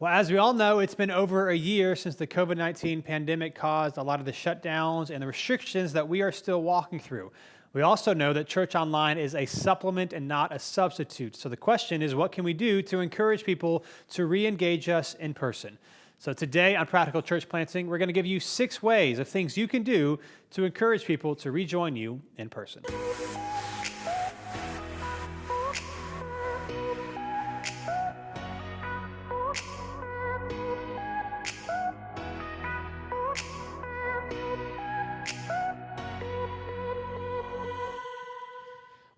Well, as we all know, it's been over a year since the COVID-19 pandemic caused a lot of the shutdowns and the restrictions that we are still walking through. We also know that church online is a supplement and not a substitute. So the question is, what can we do to encourage people to re-engage us in person? So today on Practical Church Planting, we're going to give you 6 ways of things you can do to encourage people to rejoin you in person.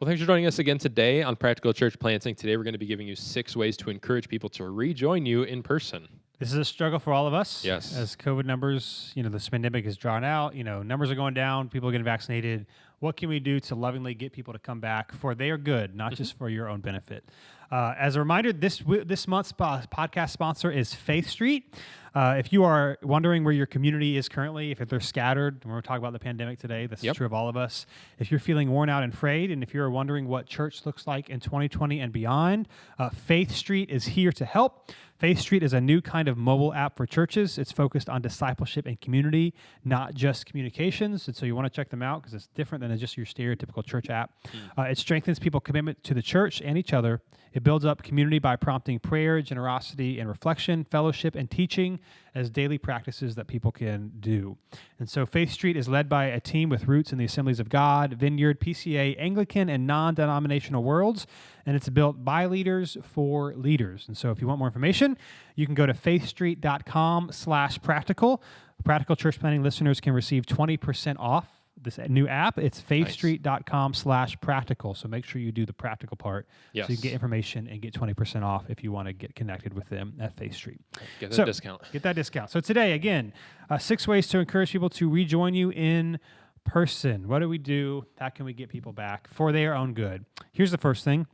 Well, thanks for joining us again today on Practical Church Planting. Today, we're going to be giving you 6 ways to encourage people to rejoin you in person. This is a struggle for all of us. Yes. As COVID numbers, this pandemic is drawn out, numbers are going down, people are getting vaccinated. What can we do to lovingly get people to come back for their good, not just for your own benefit? As a reminder, this month's podcast sponsor is Faith Street. If you are wondering where your community is currently, if they're scattered, and we're talking about the pandemic today, this is true of all of us. If you're feeling worn out and frayed, and if you're wondering what church looks like in 2020 and beyond, Faith Street is here to help. Faith Street is a new kind of mobile app for churches. It's focused on discipleship and community, not just communications. And so you want to check them out because it's different than just your stereotypical church app. It strengthens people's commitment to the church and each other. It builds up community by prompting prayer, generosity, and reflection, fellowship, and teaching as daily practices that people can do. And so Faith Street is led by a team with roots in the Assemblies of God, Vineyard, PCA, Anglican, and non-denominational worlds. And it's built by leaders for leaders. And so if you want more information, you can go to faithstreet.com/practical. Practical Church Planting listeners can receive 20% off this new app. It's faithstreet.com/practical. So make sure you do the practical part so you can get information and get 20% off if you want to get connected with them at Faith Street. Get that discount. Get that discount. So today, again, 6 ways to encourage people to rejoin you in person. What do we do? How can we get people back for their own good? Here's the first thing.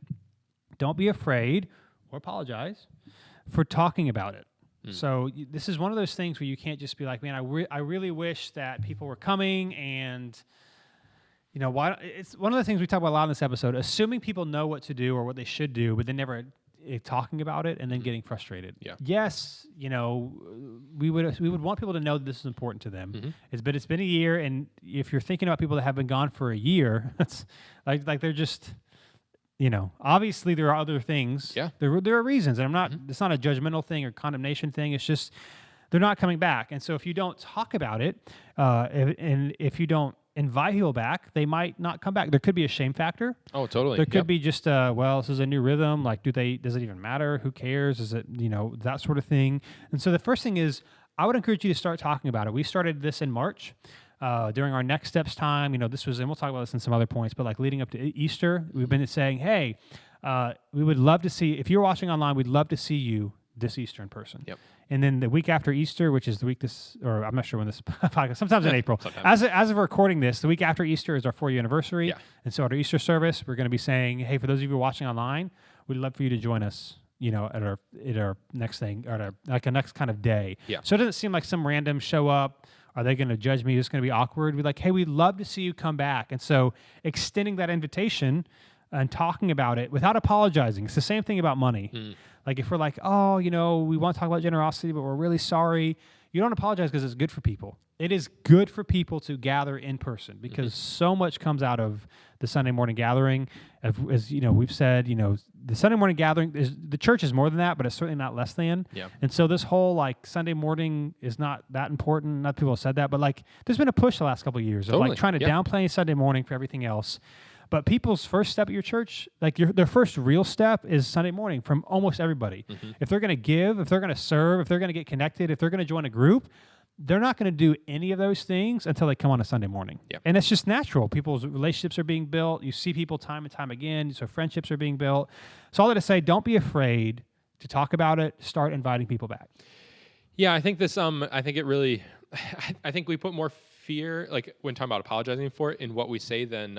Don't be afraid or apologize for talking about it. So this is one of those things where you can't just be like, man, I really wish that people were coming, and why? It's one of the things we talk about a lot in this episode, assuming people know what to do or what they should do, but then never talking about it and then getting frustrated. Yeah. Yes, we would want people to know that this is important to them. But it's been a year, and if you're thinking about people that have been gone for a year, it's like they're just. Obviously there are other things. Yeah. There are reasons, and it's not a judgmental thing or condemnation thing. It's just they're not coming back. And so if you don't talk about it, and if you don't invite people back, they might not come back. There could be a shame factor. Oh, totally. There could be just, this is a new rhythm. Like, does it even matter? Who cares? Is it, that sort of thing. And so the first thing is, I would encourage you to start talking about it. We started this in March. During our Next Steps time, this was, and we'll talk about this in some other points, but like leading up to Easter, we've been saying, hey, we would love to see, if you're watching online, we'd love to see you this Easter in person. Yep. And then the week after Easter, which is the week I'm not sure when this podcast, sometimes in April. Sometimes. As of recording this, the week after Easter is our 4-year anniversary. Yeah. And so at our Easter service, we're going to be saying, hey, for those of you who are watching online, we'd love for you to join us, at our next thing, or at a next kind of day. Yeah. So it doesn't seem like some random show up. Are they going to judge me? It's going to be awkward. We're like, hey, we'd love to see you come back. And so extending that invitation and talking about it without apologizing. It's the same thing about money. Like if we're like, oh, we want to talk about generosity, but we're really sorry. You don't apologize because it's good for people. It is good for people to gather in person because so much comes out of the Sunday morning gathering. As we've said, the Sunday morning gathering, the church is more than that, but it's certainly not less than. Yeah. And so this whole Sunday morning is not that important. Not people have said that, but there's been a push the last couple of years of trying to downplay Sunday morning for everything else. But people's first step at your church, their first real step is Sunday morning from almost everybody. If they're going to give, if they're going to serve, if they're going to get connected, if they're going to join a group, they're not going to do any of those things until they come on a Sunday morning. Yep. And it's just natural. People's relationships are being built. You see people time and time again. So friendships are being built. So all that to say, don't be afraid to talk about it. Start inviting people back. Yeah, I think this, I think it really, I think we put more fear, when talking about apologizing for it, in what we say than,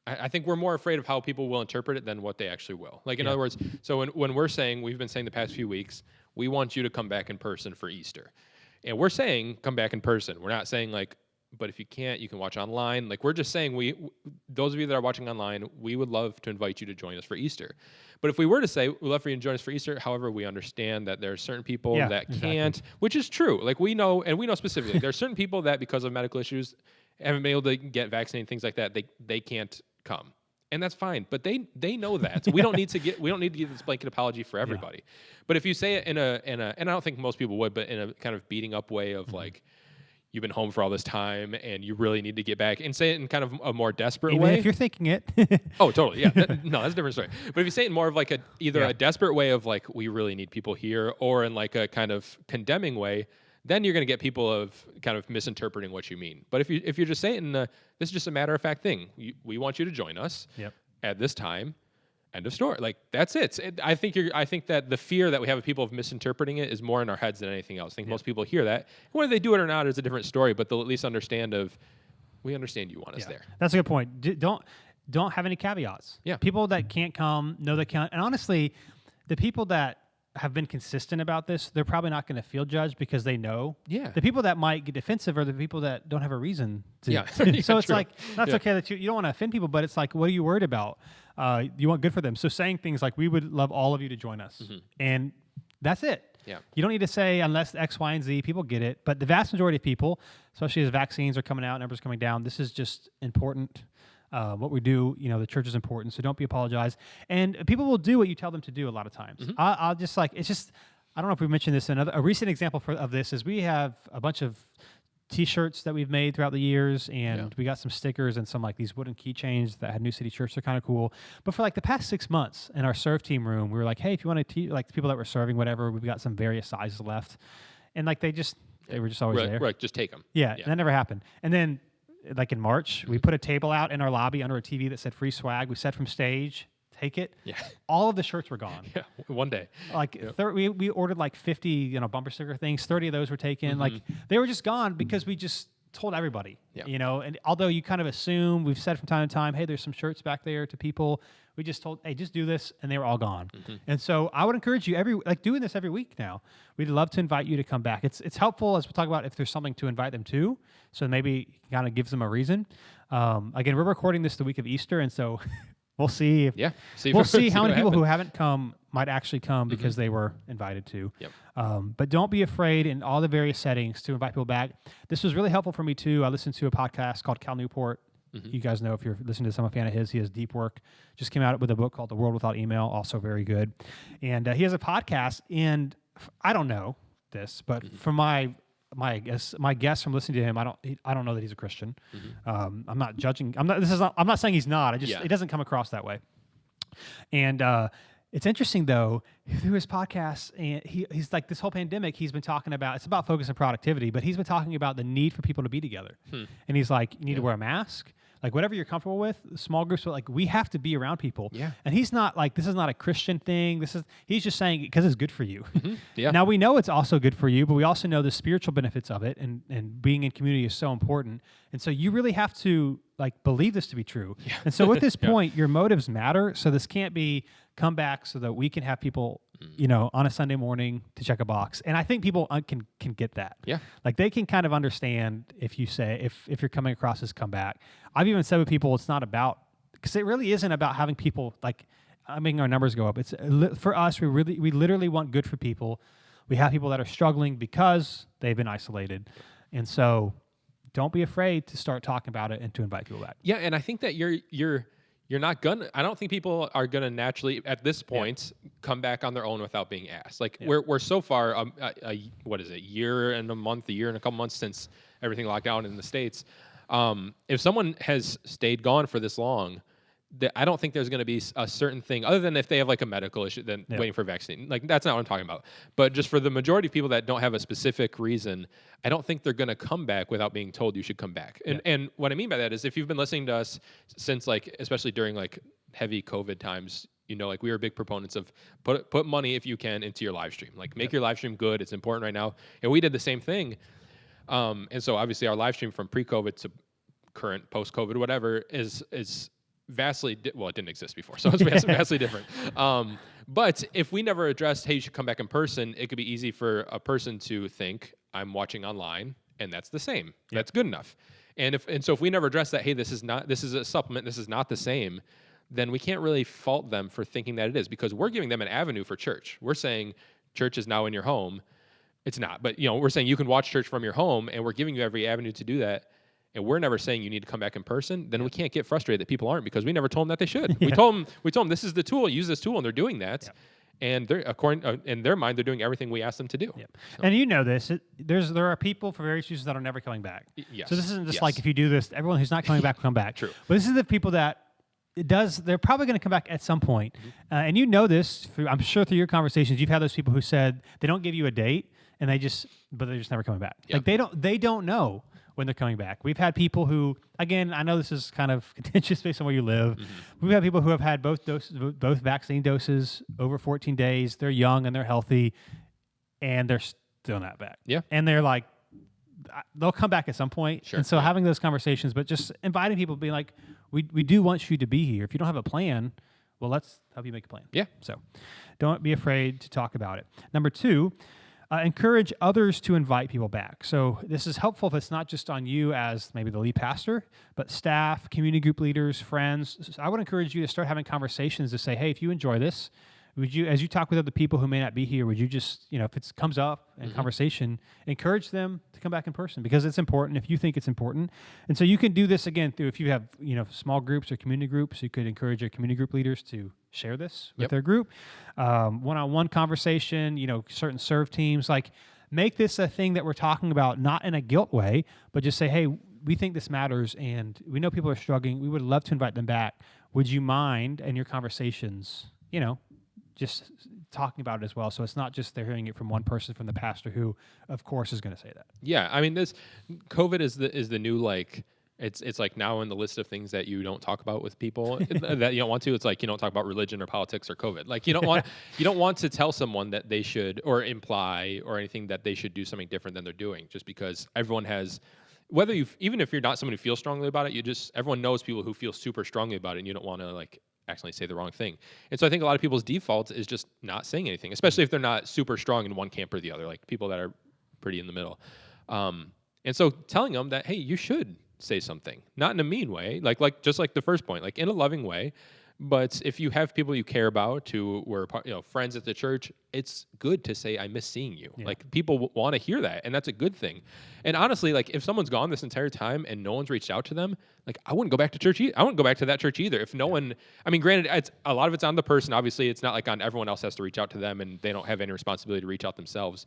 I think we're more afraid of how people will interpret it than what they actually will. In other words, so when we're saying, we've been saying the past few weeks, we want you to come back in person for Easter. And we're saying come back in person. We're not saying but if you can't, you can watch online. Like we're just saying, those of you that are watching online, we would love to invite you to join us for Easter. But if we were to say, we'd love for you to join us for Easter, however, we understand that there are certain people that can't, which is true. Like we know specifically, there are certain people that because of medical issues haven't been able to get vaccinated, things like that, they can't come. And that's fine, but they know that. So we don't need to give this blanket apology for everybody. But if you say it in a and I don't think most people would, but in a kind of beating up way of like, you've been home for all this time and you really need to get back, and say it in kind of a more desperate Even way. if you're thinking it. Oh, totally. Yeah. No, that's a different story. But if you say it in more of like either a desperate way of like, we really need people here, or in like a kind of condemning way, then you're going to get people of kind of misinterpreting what you mean. But if you're just saying this is just a matter of fact thing, we want you to join us at this time. End of story. Like that's it. I think that the fear that we have of people of misinterpreting it is more in our heads than anything else. I think most people hear that. Whether they do it or not is a different story, but they'll at least understand we understand you want us there. That's a good point. Don't have any caveats. Yeah. People that can't come know they can't. And honestly, the people that have been consistent about this, they're probably not going to feel judged because they know. Yeah. The people that might get defensive are the people that don't have a reason to. Yeah. So it's true. like, that's okay that you don't want to offend people, but it's like, what are you worried about? You want good for them. So saying things like, we would love all of you to join us. And that's it. Yeah. You don't need to say unless X, Y, and Z. People get it. But the vast majority of people, especially as vaccines are coming out, numbers coming down, this is just important. What we do, the church is important, so don't be apologized. And people will do what you tell them to do a lot of times. I'll just like, it's just, I don't know if we mentioned this. A recent example of this is we have a bunch of T-shirts that we've made throughout the years, and we got some stickers and some like these wooden keychains that had New City Church. They're kind of cool. But for like the past 6 months in our serve team room, we were like, hey, if you want to, like the people that were serving, whatever, we've got some various sizes left. And like they were just always there. Right, just take them. Yeah, that never happened. And then like in March, we put a table out in our lobby under a TV that said free swag. We said from stage, take it. Yeah. All of the shirts were gone. Yeah, one day. Like we ordered like 50, bumper sticker things. 30 of those were taken. Like they were just gone because we just told everybody, and although you kind of assume, we've said from time to time, hey, there's some shirts back there to people. We just told, hey, just do this, and they were all gone. And so I would encourage you doing this every week now. We'd love to invite you to come back. It's helpful, as we'll talk about, if there's something to invite them to. So maybe it kind of gives them a reason. Again, we're recording this the week of Easter, and so we'll see. We'll see how many people who haven't come might actually come because they were invited to. But don't be afraid in all the various settings to invite people back. This was really helpful for me too. I listened to a podcast called Cal Newport. You guys know, if you're listening to a fan of his, he has deep work. Just came out with a book called The World Without Email, also very good. And he has a podcast, and I don't know this, but from my guess from listening to him, I don't know that he's a Christian. I'm not judging. I'm not saying he's not. It doesn't come across that way. And it's interesting though, through his podcast, and he's like, this whole pandemic, he's been talking about, it's about focus and productivity, but he's been talking about the need for people to be together. And he's like, you need to wear a mask. Like whatever you're comfortable with, small groups, but like we have to be around people. And he's not like, this is not a Christian thing. He's just saying because it's good for you. Now we know it's also good for you, but we also know the spiritual benefits of it, and being in community is so important. And so you really have to like believe this to be true. And so at this point, your motives matter. So this can't be come back so that we can have people, on a Sunday morning to check a box. And I think people can get that. Like they can kind of understand if you say, if you're coming across as come back. I've even said with people, it's not about, because it really isn't about having people like, making our numbers go up. It's for us, we literally want good for people. We have people that are struggling because they've been isolated. And so don't be afraid to start talking about it and to invite people back. Yeah. And I think that you're not gonna, I don't think people are gonna naturally at this point come back on their own without being asked. Like we're so far, what is it, year and a couple months since everything locked down in the States. If someone has stayed gone for this long, I don't think there's going to be a certain thing, other than if they have like a medical issue, then waiting for a vaccine. Like that's not what I'm talking about. But just for the majority of people that don't have a specific reason, I don't think they're going to come back without being told you should come back. And what I mean by that is, if you've been listening to us since like, especially during like heavy COVID times, like we were big proponents of put money if you can into your live stream. Like make your live stream good. It's important right now. And we did the same thing. And so obviously our live stream from pre-COVID to current post-COVID, whatever, is vastly, it didn't exist before, so it's vastly different. But if we never addressed, hey, you should come back in person, it could be easy for a person to think, I'm watching online, and that's the same. That's good enough. And so if we never address that, hey, this is a supplement, this is not the same, then we can't really fault them for thinking that it is, because we're giving them an avenue for church. We're saying church is now in your home. It's not, but we're saying you can watch church from your home, and we're giving you every avenue to do that. And we're never saying you need to come back in person. Then we can't get frustrated that people aren't, because we never told them that they should. We told them this is the tool, use this tool, and they're doing that. And they're in their mind, they're doing everything we asked them to do. So. And you know this. There are people for various reasons that are never coming back. Yes. So this isn't just like if you do this, everyone who's not coming back will come back. True. But this is the people that they're probably going to come back at some point. And you know this, I'm sure through your conversations, you've had those people who said they don't give you a date, and they're just never coming back. Yep. Like they don't know when they're coming back. We've had people who, again, I know this is kind of contentious based on where you live. We've had people who have had both vaccine doses over 14 days. They're young and they're healthy, and they're still not back. Yeah. And they're like, they'll come back at some point. Sure. And so having those conversations, but just inviting people, being like, we do want you to be here. If you don't have a plan, well, let's help you make a plan. Yeah. So don't be afraid to talk about it. Number 2, encourage others to invite people back. So this is helpful if it's not just on you as maybe the lead pastor, but staff, community group leaders, friends. So I would encourage you to start having conversations to say, hey, if you enjoy this, would you, as you talk with other people who may not be here, would you just, if it comes up in conversation, encourage them to come back in person, because it's important if you think it's important. And so you can do this again through, if you have, small groups or community groups, you could encourage your community group leaders to share this with their group. One-on-one conversation, certain serve teams, like make this a thing that we're talking about, not in a guilt way, but just say, hey, we think this matters and we know people are struggling. We would love to invite them back. Would you mind in your conversations, just talking about it as well, so it's not just they're hearing it from one person, from the pastor, who, of course, is going to say that. Yeah, I mean, this COVID is the new, like, it's like now in the list of things that you don't talk about with people that you don't want to. It's like you don't talk about religion or politics or COVID. Like you don't want to tell someone that they should, or imply or anything that they should do something different than they're doing, just because everyone has. Even if you're not someone who feels strongly about it, everyone knows people who feel super strongly about it, and you don't want to like accidentally say the wrong thing. And so I think a lot of people's default is just not saying anything, especially if they're not super strong in one camp or the other, like people that are pretty in the middle. And so telling them that, hey, you should say something, not in a mean way, like just like the first point, like in a loving way. But if you have people you care about who were friends at the church, it's good to say, I miss seeing you. Yeah. Like people want to hear that, and that's a good thing. And honestly, like if someone's gone this entire time and no one's reached out to them, like I wouldn't go back to church. I wouldn't go back to that church either. If no one, I mean, granted, a lot of it's on the person. Obviously, it's not like on everyone else has to reach out to them, and they don't have any responsibility to reach out themselves.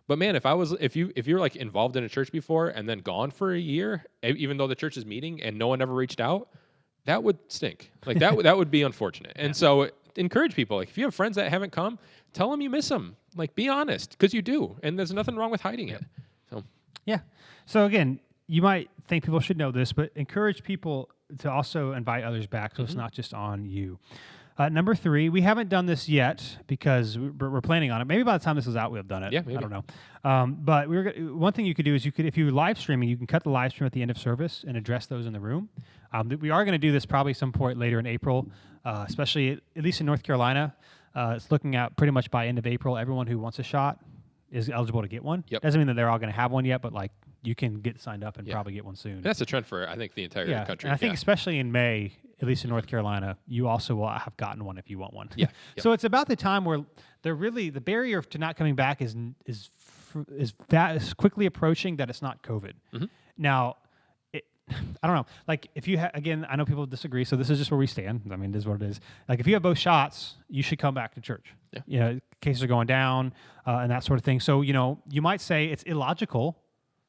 But man, if you're like involved in a church before and then gone for a year, even though the church is meeting and no one ever reached out, that would stink. Like that would be unfortunate. And so encourage people. Like if you have friends that haven't come, tell them you miss them. Like be honest, because you do, and there's nothing wrong with hiding it. So yeah. So again, you might think people should know this, but encourage people to also invite others back, so it's not just on you. Number 3, we haven't done this yet because we're planning on it. Maybe by the time this is out, we'll have done it. Yeah, maybe. I don't know. But one thing you could do is if you're live streaming, you can cut the live stream at the end of service and address those in the room. We are going to do this probably some point later in April, especially at least in North Carolina. It's looking at pretty much by end of April, everyone who wants a shot is eligible to get one. Yep. Doesn't mean that they're all going to have one yet, but like you can get signed up and probably get one soon. That's a trend for, I think, the entire country. And I think especially in May, at least in North Carolina, you also will have gotten one if you want one. Yeah. Yep. So it's about the time where the barrier to not coming back is quickly approaching that it's not COVID. Mm-hmm. Now, I don't know. Like if you again, I know people disagree, so this is just where we stand. I mean, this is what it is. Like if you have both shots, you should come back to church. Yeah. Cases are going down and that sort of thing. So you might say it's illogical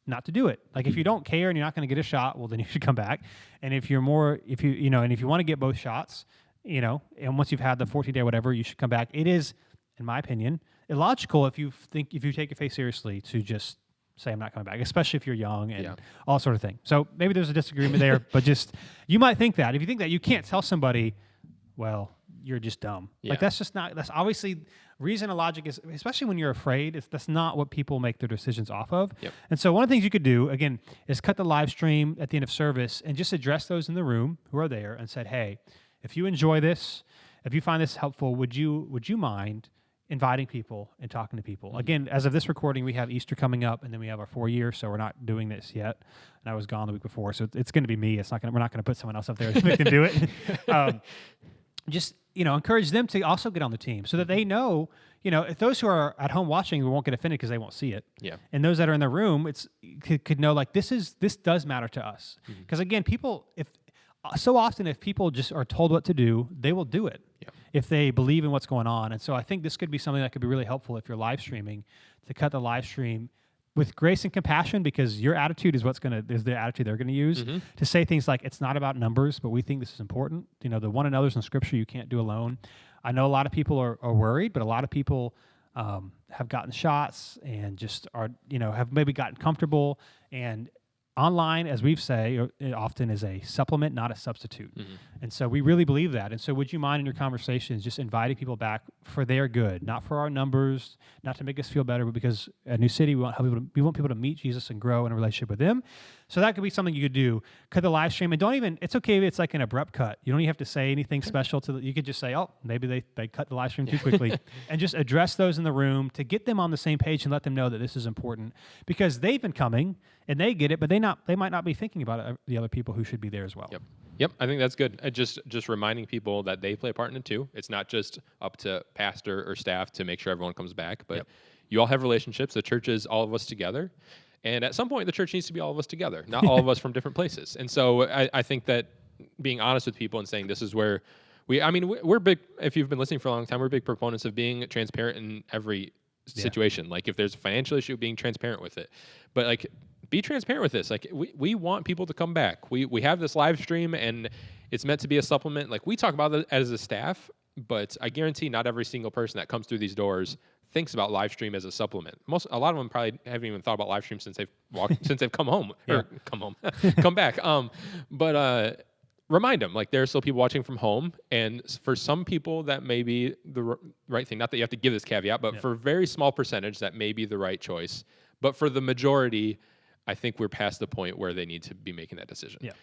not to do it. Like if you don't care and you're not going to get a shot, well then you should come back. And if you want to get both shots, and once you've had the 14-day whatever, you should come back. It is, in my opinion, illogical if you take your faith seriously to just say I'm not coming back, especially if you're young and all sort of thing. So maybe there's a disagreement there, but just you might think that. If you think that, you can't tell somebody, well, you're just dumb. Yeah. Like that's obviously reason and logic is, especially when you're afraid, that's not what people make their decisions off of. Yep. And so one of the things you could do, again, is cut the live stream at the end of service and just address those in the room who are there and said, hey, if you enjoy this, if you find this helpful, would you mind, inviting people and talking to people. Again, as of this recording, we have Easter coming up, and then we have our 4 year, so we're not doing this yet. And I was gone the week before, so it's going to be me. We're not going to put someone else up there to make them do it. Just encourage them to also get on the team so that they know. If those who are at home watching, we won't get offended because they won't see it. Yeah. And those that are in the room, could know like this does matter to us. Because again, so often if people just are told what to do, they will do it. Yeah. If they believe in what's going on. And so I think this could be something that could be really helpful if you're live streaming, to cut the live stream with grace and compassion, because your attitude is the attitude they're going to use, to say things like, it's not about numbers, but we think this is important. The one another's in Scripture you can't do alone. I know a lot of people are worried, but a lot of people have gotten shots and just are, have maybe gotten comfortable. And online, as we've said, it often is a supplement, not a substitute. And so we really believe that. And so would you mind in your conversations just inviting people back for their good, not for our numbers, not to make us feel better, but because a New City, we want people to meet Jesus and grow in a relationship with him. So that could be something you could do. Cut the live stream, and it's okay if it's like an abrupt cut. You don't even have to say anything special you could just say, oh, maybe they cut the live stream too quickly, and just address those in the room to get them on the same page and let them know that this is important, because they've been coming and they get it, but they might not be thinking about the other people who should be there as well. Yep, I think that's good. Just reminding people that they play a part in it too. It's not just up to pastor or staff to make sure everyone comes back, but you all have relationships. The church is all of us together. And at some point, the church needs to be all of us together, not all of us from different places. And so I think that being honest with people and saying this is where we're big, if you've been listening for a long time, we're big proponents of being transparent in every situation. Like if there's a financial issue, being transparent with it. But like, be transparent with this. Like we want people to come back. We have this live stream and it's meant to be a supplement. Like we talk about it as a staff, but I guarantee not every single person that comes through these doors thinks about live stream as a supplement. A lot of them probably haven't even thought about live stream since they've come home or come back. But remind them, like, there are still people watching from home, and for some people that may be the right thing. Not that you have to give this caveat, but for a very small percentage that may be the right choice. But for the majority, I think we're past the point where they need to be making that decision. Yeah.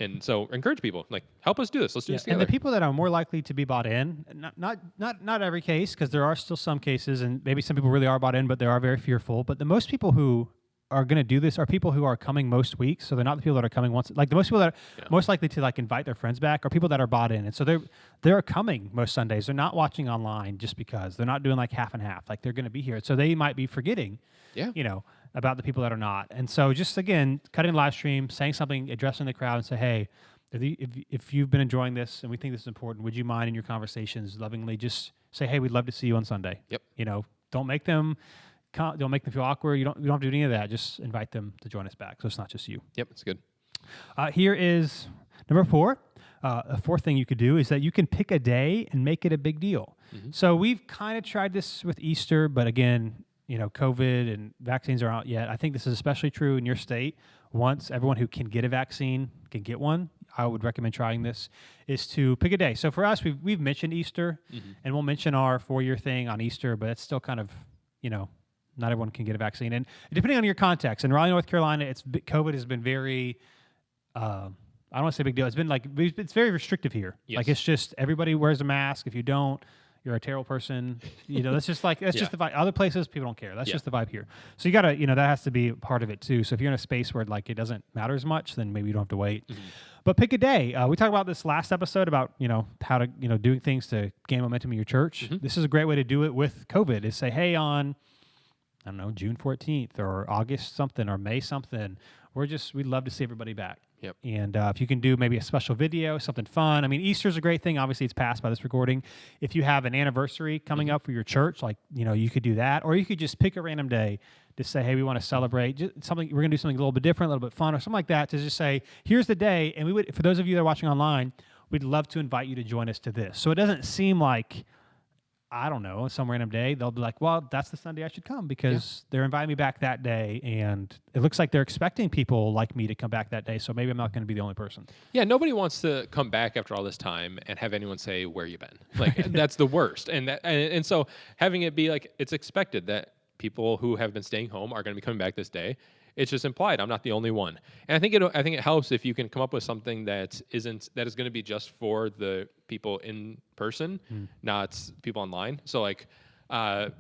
And so encourage people, like, help us do this. Let's do this together. And the people that are more likely to be bought in, not every case, because there are still some cases, and maybe some people really are bought in, but they are very fearful. But the most people who are going to do this are people who are coming most weeks. So they're not the people that are coming once. Like the most people that are most likely to like invite their friends back are people that are bought in. And so they're coming most Sundays. They're not watching online just because. They're not doing like half and half. Like they're going to be here. So they might be forgetting, about the people that are not. And so just, again, cutting live stream, saying something, addressing the crowd and say, hey, if you've been enjoying this and we think this is important, would you mind in your conversations lovingly just say, hey, we'd love to see you on Sunday. Yep. Don't make them feel awkward. You don't have to do any of that. Just invite them to join us back. So it's not just you. Yep, it's good. Here is number 4. A fourth thing you could do is that you can pick a day and make it a big deal. Mm-hmm. So we've kind of tried this with Easter, but again, COVID and vaccines are out yet. I think this is especially true in your state. Once everyone who can get a vaccine can get one, I would recommend trying this, is to pick a day. So for us, we've mentioned Easter, and we'll mention our 4-year thing on Easter, but it's still kind of, not everyone can get a vaccine. And depending on your context, in Raleigh, North Carolina, COVID has been very, I don't want to say big deal. It's been it's very restrictive here. Yes. Like it's just everybody wears a mask. If you don't, you're a terrible person. That's just just the vibe. Other places, people don't care. That's just the vibe here. So you gotta, that has to be part of it too. So if you're in a space where like it doesn't matter as much, then maybe you don't have to wait. Mm-hmm. But pick a day. We talked about this last episode about, how to, doing things to gain momentum in your church. Mm-hmm. This is a great way to do it with COVID, is say, hey, on, I don't know, June 14th or August something or May something, we'd love to see everybody back. Yep. And if you can do maybe a special video, something fun. I mean, Easter's a great thing. Obviously, it's passed by this recording. If you have an anniversary coming up for your church, like, you could do that. Or you could just pick a random day to say, hey, we want to celebrate we're going to do something a little bit different, a little bit fun, or something like that, to just say, here's the day. And we would, for those of you that are watching online, we'd love to invite you to join us to this. So it doesn't seem like, I don't know, some random day, they'll be like, well, that's the Sunday I should come because they're inviting me back that day. And it looks like they're expecting people like me to come back that day. So maybe I'm not going to be the only person. Yeah, nobody wants to come back after all this time and have anyone say, where you been? Like, that's the worst. And so having it be like, it's expected that people who have been staying home are going to be coming back this day. It's just implied. I'm not the only one. And I think it helps if you can come up with something that is going to be just for the people in person, not people online. So like, I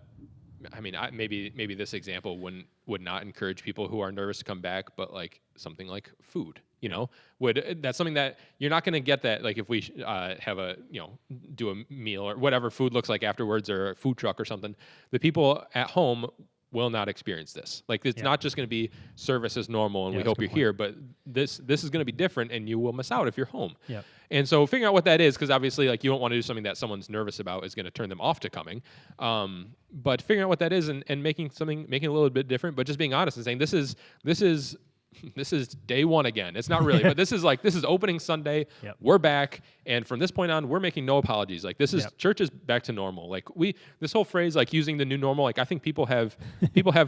mean, maybe this example would not encourage people who are nervous to come back, but like something like food, that's something that you're not going to get that. Like if we have do a meal or whatever food looks like afterwards, or a food truck or something, the people at home will not experience this. Like it's not just going to be service as normal and we hope you're here, but this is going to be different and you will miss out if you're home. Yeah. And so figuring out what that is, because obviously like you don't want to do something that someone's nervous about is going to turn them off to coming. But figuring out what that is and making it a little bit different, but just being honest and saying this is day one again. It's not really, but this is opening Sunday. Yep. We're back, and from this point on, we're making no apologies. Like this is church is back to normal. Like this whole phrase, like using the new normal. Like I think people have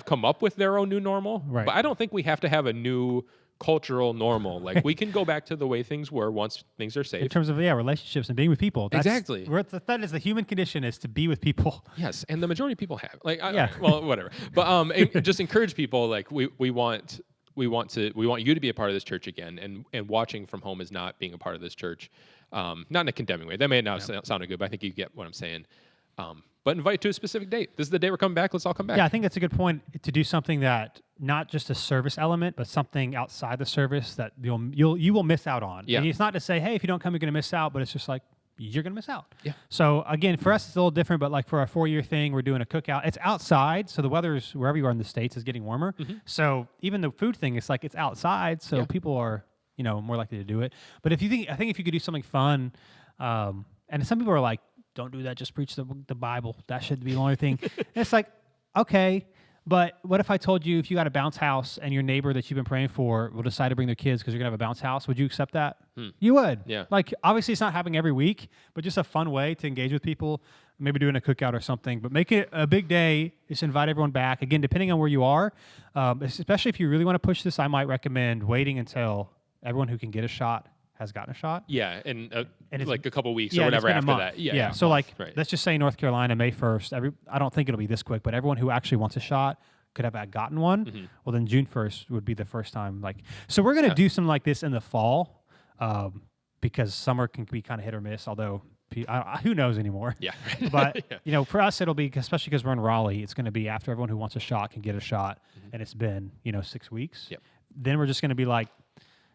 come up with their own new normal, right. But I don't think we have to have a new cultural normal. Like we can go back to the way things were once things are safe. In terms of relationships and being with people. Exactly. That is the human condition, is to be with people. Yes, and the majority of people have. Like well, whatever. But just encourage people. Like we want you to be a part of this church again, and watching from home is not being a part of this church, not in a condemning way. That may not sound good, but I think you get what I'm saying. But invite to a specific date. This is the day we're coming back. Let's all come back. Yeah, I think that's a good point, to do something that not just a service element, but something outside the service that you will miss out on. Yeah. And it's not to say, hey, if you don't come, you're going to miss out, but it's just like, you're going to miss out. Yeah. So again, for us, it's a little different, but like for our 4-year thing, we're doing a cookout. It's outside. So the weather's, wherever you are in the States, is getting warmer. Mm-hmm. So even the food thing, it's like it's outside. So people are, more likely to do it. But I think if you could do something fun, and some people are like, don't do that. Just preach the Bible. That should be the only thing. And it's like, okay, but what if I told you, if you got a bounce house and your neighbor that you've been praying for will decide to bring their kids because you're going to have a bounce house, would you accept that? You would. Yeah. Like, obviously it's not happening every week, but just a fun way to engage with people, maybe doing a cookout or something, but make it a big day. Just invite everyone back. Again, depending on where you are, especially if you really want to push this, I might recommend waiting until everyone who can get a shot has gotten a shot. Yeah, and it's like a couple weeks or whatever after that. Yeah. So like, let's just say North Carolina, May 1st. I don't think it'll be this quick, but everyone who actually wants a shot could have gotten one. Mm-hmm. Well, then June 1st would be the first time. Like, so we're going to do something like this in the fall, because summer can be kind of hit or miss. Although who knows anymore? Yeah. But for us, it'll be, especially because we're in Raleigh, it's going to be after everyone who wants a shot can get a shot, and it's been 6 weeks. Yep. Then we're just going to be like,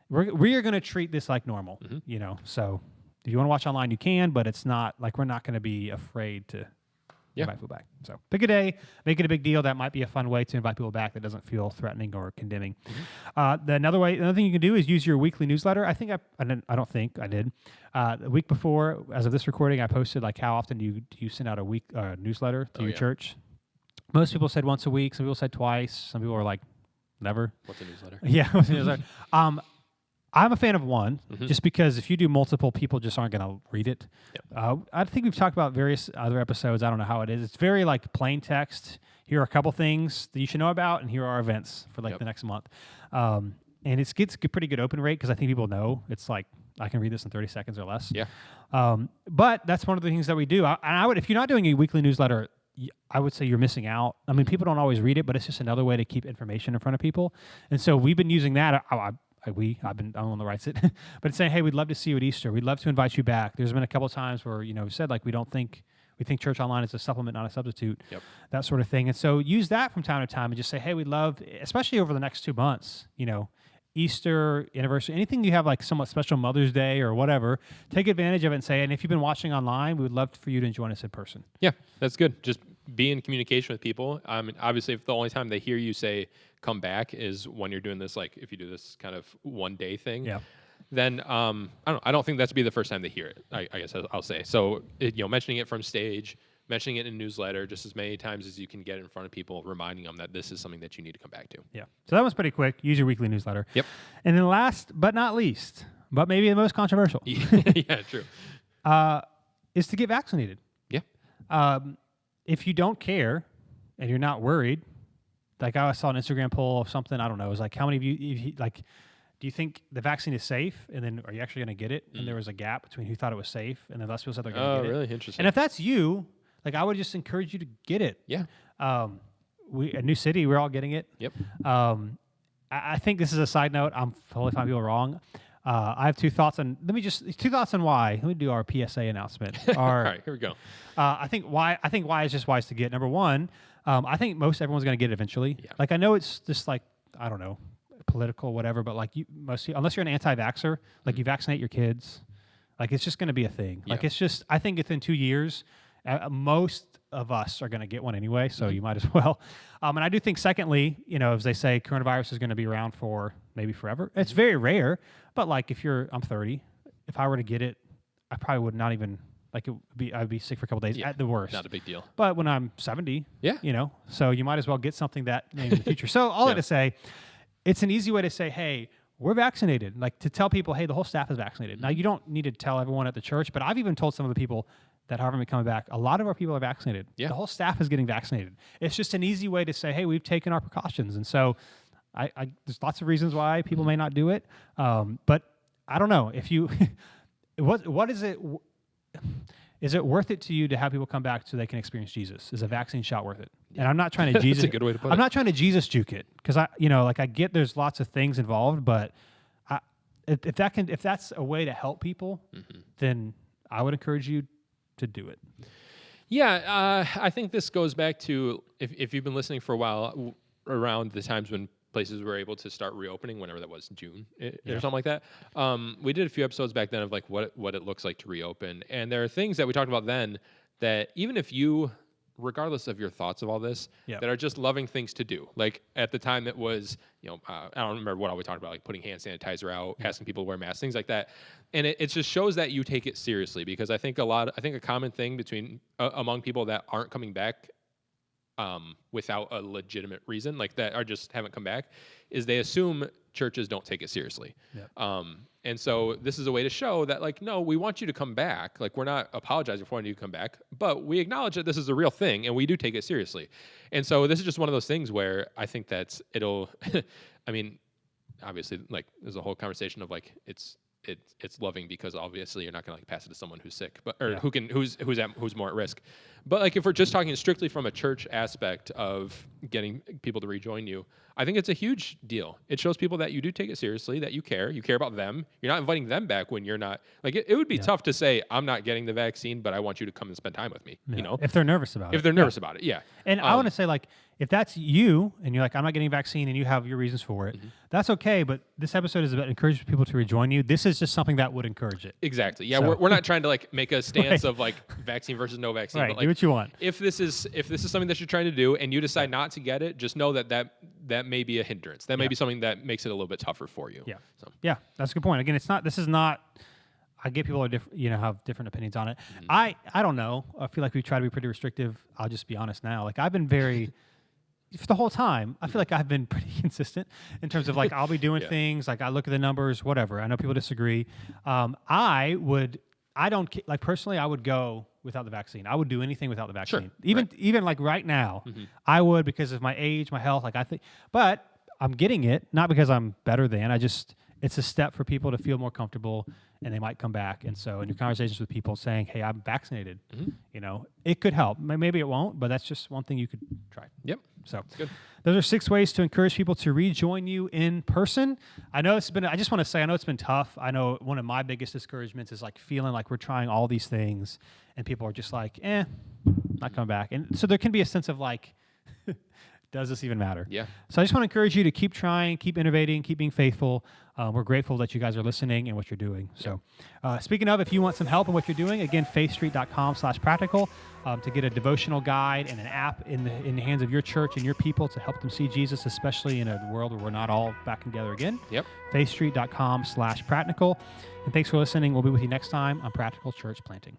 we are going to treat this like normal, So if you want to watch online, you can, but it's not like we're not going to be afraid to invite people back. So pick a day, make it a big deal. That might be a fun way to invite people back that doesn't feel threatening or condemning. Mm-hmm. Another thing you can do is use your weekly newsletter. I don't think I did. The week before, as of this recording, I posted like how often do you send out a week newsletter to your church. Most people said once a week. Some people said twice. Some people were like, never. What's a newsletter? Yeah, what's a newsletter? I'm a fan of one, just because if you do multiple, people just aren't going to read it. Yep. I think we've talked about various other episodes. I don't know how it is. It's very like plain text. Here are a couple things that you should know about, and here are events for the next month. And it gets a pretty good open rate because I think people know it's like, I can read this in 30 seconds or less. Yeah. But that's one of the things that we do. I would, if you're not doing a weekly newsletter, I would say you're missing out. I mean, people don't always read it, but it's just another way to keep information in front of people. And so we've been using that. I'm the one that writes it, but it's saying, hey, we'd love to see you at Easter. We'd love to invite you back. There's been a couple of times where, we said like, we think church online is a supplement, not a substitute, that sort of thing. And so use that from time to time and just say, hey, we'd love, especially over the next 2 months, Easter, anniversary, anything you have like somewhat special, Mother's Day or whatever, take advantage of it and say, and if you've been watching online, we would love for you to join us in person. Yeah, that's good. Just be in communication with people. I mean, obviously, if the only time they hear you say come back is when you're doing this, like if you do this kind of one day thing, then I don't think that should be the first time they hear it. I guess I'll say. So mentioning it from stage, mentioning it in a newsletter just as many times as you can get in front of people, reminding them that this is something that you need to come back to. Yeah. So that was pretty quick. Use your weekly newsletter. Yep. And then last but not least, but maybe the most controversial. Yeah, true. Is to get vaccinated. Yeah. If you don't care and you're not worried, like I saw an Instagram poll of something, I don't know, it was like, how many of you, do you think the vaccine is safe? And then are you actually going to get it? And there was a gap between who thought it was safe and then less people said they're going to get it. Oh, really? Interesting. And if that's you, like I would just encourage you to get it. Yeah. A new city, we're all getting it. Yep. I think this is a side note. I'm totally fine people wrong. I have two thoughts on why. Let me do our PSA announcement. All right, here we go. I think why is just wise to get. Number one, I think most everyone's going to get it eventually. Yeah. Like I know it's just like, I don't know, political, whatever, but like unless you're an anti-vaxxer, like you vaccinate your kids, like it's just going to be a thing. Yeah. Like it's just, I think within 2 years, most of us are going to get one anyway, so you might as well. And I do think, secondly, as they say, coronavirus is going to be around for maybe forever. It's very rare, but like I'm 30, if I were to get it, I probably would not even, like I'd be sick for a couple days at the worst. Not a big deal. But when I'm 70, yeah, so you might as well get something that maybe in the future. So all that to say, it's an easy way to say, hey, we're vaccinated. Like to tell people, hey, the whole staff is vaccinated. Now you don't need to tell everyone at the church, but I've even told some of the people that haven't been coming back, a lot of our people are vaccinated. Yeah. The whole staff is getting vaccinated. It's just an easy way to say, hey, we've taken our precautions. And so there's lots of reasons why people may not do it. But I don't know if you, what is it? Is it worth it to you to have people come back so they can experience Jesus? Is a vaccine shot worth it? And I'm not trying to Jesus. That's a good way to put it. I'm not trying to Jesus juke it because I get there's lots of things involved, but if that's a way to help people, then I would encourage you to do it. Yeah, I think this goes back to if you've been listening for a while, around the times when places were able to start reopening, whenever that was, June or something like that. We did a few episodes back then of like what it looks like to reopen, and there are things that we talked about then that even if you, regardless of your thoughts of all this, that are just loving things to do. Like at the time it was, I don't remember what all we talked about, like putting hand sanitizer out, asking people to wear masks, things like that. And it just shows that you take it seriously, because I think a common thing among people that aren't coming back without a legitimate reason, like that are just haven't come back, is they assume churches don't take it seriously. And so this is a way to show that, like, no, we want you to come back. Like, we're not apologizing for wanting you to come back, but we acknowledge that this is a real thing and we do take it seriously. And so this is just one of those things where I think it'll, I mean, obviously, like, there's a whole conversation of like, it's loving because obviously you're not going to like pass it to someone who's sick, who's more at risk. But like if we're just talking strictly from a church aspect of getting people to rejoin you, I think it's a huge deal. It shows people that you do take it seriously, that you care about them. You're not inviting them back when you're not, like it would be tough to say, I'm not getting the vaccine, but I want you to come and spend time with me, if they're nervous about it. If they're nervous about it, yeah. And I want to say, like, if that's you and you're like, I'm not getting a vaccine, and you have your reasons for it, that's okay. But this episode is about encouraging people to rejoin you. This is just something that would encourage it. Exactly. Yeah, we're not trying to like make a stance of like vaccine versus no vaccine. Right. But like, Do what you want. If this is something that you're trying to do and you decide not to get it, just know that may be a hindrance. That may be something that makes it a little bit tougher for you. Yeah. So. Yeah, that's a good point. Again, this is not. I get people are have different opinions on it. I don't know. I feel like we try to be pretty restrictive. I'll just be honest now. Like I've been very. For the whole time, I feel like I've been pretty consistent in terms of like I'll be doing things, like I look at the numbers, whatever. I know people disagree. I don't like personally. I would go without the vaccine. I would do anything without the vaccine. Sure. Even like right now, I would, because of my age, my health. Like I think, but I'm getting it not because I'm better than. It's a step for people to feel more comfortable, and they might come back. And so in your conversations with people saying, hey, I'm vaccinated, it could help. Maybe it won't, but that's just one thing you could try. Yep. So that's good. Those are 6 ways to encourage people to rejoin you in person. I just want to say, I know it's been tough. I know one of my biggest discouragements is like feeling like we're trying all these things and people are just like, not coming back. And so there can be a sense of like, does this even matter? Yeah. So I just want to encourage you to keep trying, keep innovating, keep being faithful. We're grateful that you guys are listening and what you're doing. So speaking of, if you want some help in what you're doing, again, faithstreet.com/practical to get a devotional guide and an app in the hands of your church and your people to help them see Jesus, especially in a world where we're not all back together again. Yep. faithstreet.com/practical. And thanks for listening. We'll be with you next time on Practical Church Planting.